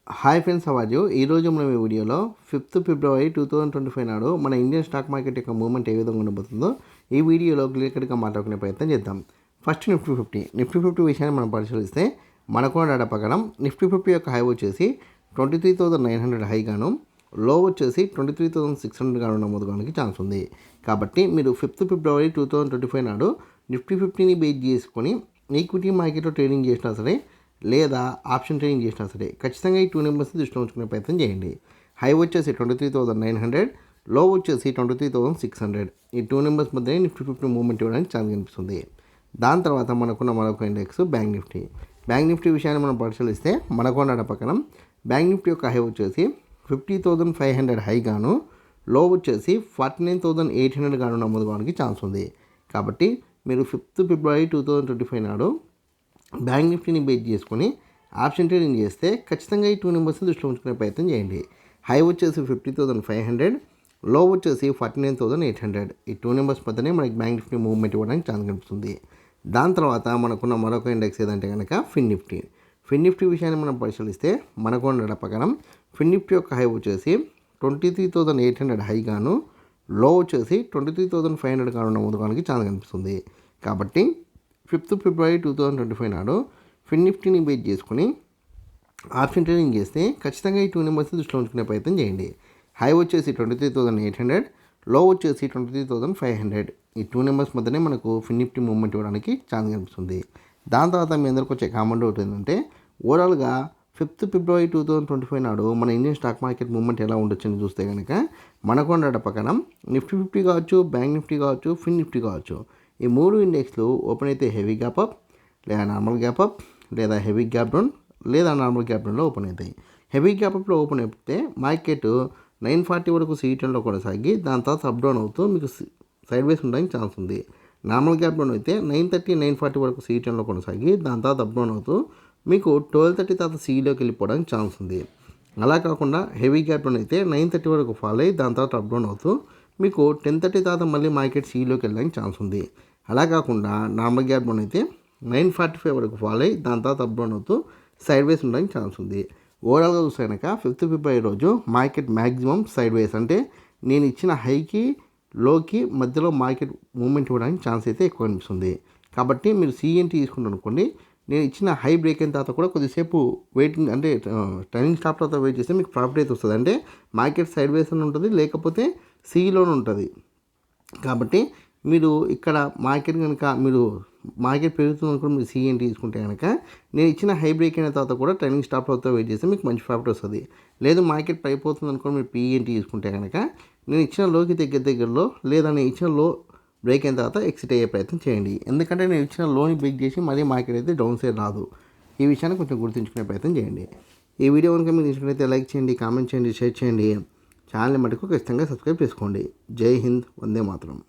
Hi friends, how are you? ఈరోజు మనం ఈ వీడియోలో 5th ఫిబ్రవరి 2025 నాడు మన ఇండియన్ స్టాక్ మార్కెట్ యొక్క మూవ్మెంట్ ఏ విధంగా ఉండబోతుందో ఈ వీడియోలో క్లియర్గా మాట్లాడుకునే ప్రయత్నం చేద్దాం. ఫస్ట్ నిఫ్టీ 50 విషయాన్ని మనం పరిశీలిస్తే మనకున్న డేటా ప్రకారం నిఫ్టీ 50 యొక్క హై వచ్చేసి 23,900 హై గాను, లో వచ్చేసి 23,600 గాను నమోదు కావడానికి ఛాన్స్ ఉంది. కాబట్టి మీరు 5th ఫిబ్రవరి 2025 నాడు నిఫ్టీ 50ని బేస్ చేసుకొని ఈక్విటీ మార్కెట్లో ట్రేడింగ్ చేసినా సరే లేదా ఆప్షన్ ట్రేడింగ్ చేసినా సరే ఖచ్చితంగా ఈ 2 నెంబర్స్ని దృష్టిలో ఉంచుకునే ప్రయత్నం చేయండి. హై వచ్చేసి 23,900, లో వచ్చేసి 23,600. ఈ 2 నెంబర్స్ మధ్య నిఫ్టీ 50 మూవ్మెంట్ ఇవ్వడానికి ఛాన్స్ కనిపిస్తుంది. దాని తర్వాత మనకున్న మరొక ఇండెక్స్ బ్యాంక్ నిఫ్టీ విషయాన్ని మనం పరిశీలిస్తే మనకున్న డేటా ప్రకారం బ్యాంక్ నిఫ్టీ యొక్క హై వచ్చేసి 50,500 హై గాను, లో వచ్చేసి 49,800 గాను నమోదు కావడానికి ఛాన్స్ ఉంది. కాబట్టి మీరు 5th ఫిబ్రవరి 2025 నాడు బ్యాంక్ నిఫ్టీని బేస్ చేసుకొని ఆప్షన్ ట్రేడింగ్ చేస్తే ఖచ్చితంగా ఈ 2 నెంబర్స్ని దృష్టిలో ఉంచుకునే ప్రయత్నం చేయండి. హై వచ్చేసి 50,500, లో వచ్చేసి 49,800. ఈ 2 నెంబర్స్ మధ్యనే మనకి బ్యాంక్ నిఫ్టీ మూవ్మెంట్ ఇవ్వడానికి ఛాన్స్ కనిపిస్తుంది. దాని తర్వాత మనకున్న మరొక ఇండెక్స్ ఏదంటే కనుక ఫిన్ నిఫ్టీ విషయాన్ని మనం పరిశీలిస్తే మనకున్న డేటా ప్రకారం ఫిన్ నిఫ్టీ యొక్క హై వచ్చేసి 23,800 హై గాను, లో వచ్చేసి 23,500 గాను నమోదు కావడానికి ఛాన్స్ కనిపిస్తుంది. కాబట్టి 5th ఫిబ్రవరి 2025 నాడు ఫిన్ నిఫ్టీని బేస్ చేసుకుని ఆప్షన్ ట్రేడింగ్ చేస్తే ఖచ్చితంగా ఈ 2 నెంబర్స్ని దృష్టిలో ఉంచుకునే ప్రయత్నం చేయండి. హై వచ్చేసి 23,800, లో వచ్చేసి 23,500. ఈ 2 నెంబర్స్ మధ్యనే మనకు ఫిన్ నిఫ్టీ మూవ్మెంట్ ఇవ్వడానికి ఛాన్స్ కనిపిస్తుంది. దాని తర్వాత మీ అందరికి వచ్చే కామెంట్ ఒకటి ఏంటంటే ఓవరాల్గా 5th ఫిబ్రవరి 2025 నాడు మన ఇండియన్ స్టాక్ మార్కెట్ మూవ్మెంట్ ఎలా ఉండొచ్చని చూస్తే కనుక మనకు డేటా ప్రకారం నిఫ్టీ 50 కావచ్చు, బ్యాంక్ నిఫ్టీ కావచ్చు, ఫిన్ నిఫ్టీ కావచ్చు, ఈ 3 ఇండెక్స్లు ఓపెన్ అయితే హెవీ గ్యాప్ అప్ లేదా నార్మల్ గ్యాప్ అప్ లేదా హెవీ గ్యాప్ డౌన్ లేదా నార్మల్ గ్యాప్ డౌన్లో ఓపెన్ అవుతాయి. హెవీ గ్యాప్ అప్లో ఓపెన్ అయితే మార్కెట్ 940 వరకు సీటన్లో కొనసాగి దాని తర్వాత అప్ డౌన్ అవుతూ మీకు సైడ్ వేస్ ఉండడానికి ఛాన్స్ ఉంది. నార్మల్ గ్యాప్ డౌన్ అయితే 930, 940 వరకు సీటన్లో కొనసాగి దాని తర్వాత అప్ డౌన్ అవుతూ మీకు 1230 తర్వాత సీలోకి వెళ్ళిపోవడానికి ఛాన్స్ ఉంది. అలా కాకుండా హెవీ గ్యాప్ డౌన్ అయితే 930 వరకు ఫాల్ అయ్యి దాని తర్వాత అప్ డౌన్ అవుతూ మీకు 1030 తర్వాత మళ్ళీ మార్కెట్ సీలోకి వెళ్ళడానికి ఛాన్స్ ఉంది. అలా కాకుండా నార్మల్ గ్యాప్ డౌన్ అయితే 945 వరకు ఫాల్ అయ్యి దాని తర్వాత అప్ డౌన్ అవుతూ సైడ్ వేస్ ఉండడానికి ఛాన్స్ ఉంది. ఓవరాల్గా చూస్తే కనుక 5th ఫిబ్రవరి రోజు మార్కెట్ మ్యాక్సిమం సైడ్ వేస్, అంటే నేను ఇచ్చిన హైకి లోకి మధ్యలో మార్కెట్ మూవ్మెంట్ ఇవ్వడానికి ఛాన్స్ అయితే ఎక్కువ అనిపిస్తుంది. కాబట్టి మీరు సిఎన్టీ తీసుకుంటారు అనుకోండి, నేను ఇచ్చిన హై బ్రేక్ అయిన తర్వాత కూడా కొద్దిసేపు వెయిటింగ్, అంటే ట్రైనింగ్ స్టాప్ తర్వాత వెయిట్ చేస్తే మీకు ప్రాఫిట్ అయితే వస్తుంది. అంటే మార్కెట్ సైడ్ వేస్ అని ఉంటుంది, లేకపోతే సిలోనే ఉంటుంది. కాబట్టి మీరు ఇక్కడ మార్కెట్ కనుక మీరు మార్కెట్ పెరుగుతుంది అనుకుని మీరు సిఎన్టీ తీసుకుంటే కనుక నేను ఇచ్చిన హై బ్రేక్ అయిన తర్వాత కూడా ట్రైనింగ్ స్టాప్ తర్వాత వెయిట్ చేస్తే మీకు మంచి ప్రాఫిట్ వస్తుంది. లేదు మార్కెట్ పైపోతుంది అనుకుని మీరు పిఎన్టీ తీసుకుంటే కనుక నేను ఇచ్చిన లోకి దగ్గరలో లేదా నేను ఇచ్చిన లో బ్రేక్ అయిన తర్వాత ఎక్సిట్ అయ్యే ప్రయత్నం చేయండి. ఎందుకంటే నేను ఇచ్చిన లోని బ్రేక్ చేసి మళ్ళీ మార్కెట్ అయితే డౌన్ సైడ్ రాదు. ఈ విషయాన్ని కొంచెం గుర్తుంచుకునే ప్రయత్నం చేయండి. ఈ వీడియో కనుక మీకు నచ్చినట్లయితే లైక్ చేయండి, కామెంట్ చేయండి, షేర్ చేయండి. ఛానల్ని మటుకు ఖచ్చితంగా సబ్స్క్రైబ్ చేసుకోండి. జై హింద్, వందే మాతరం.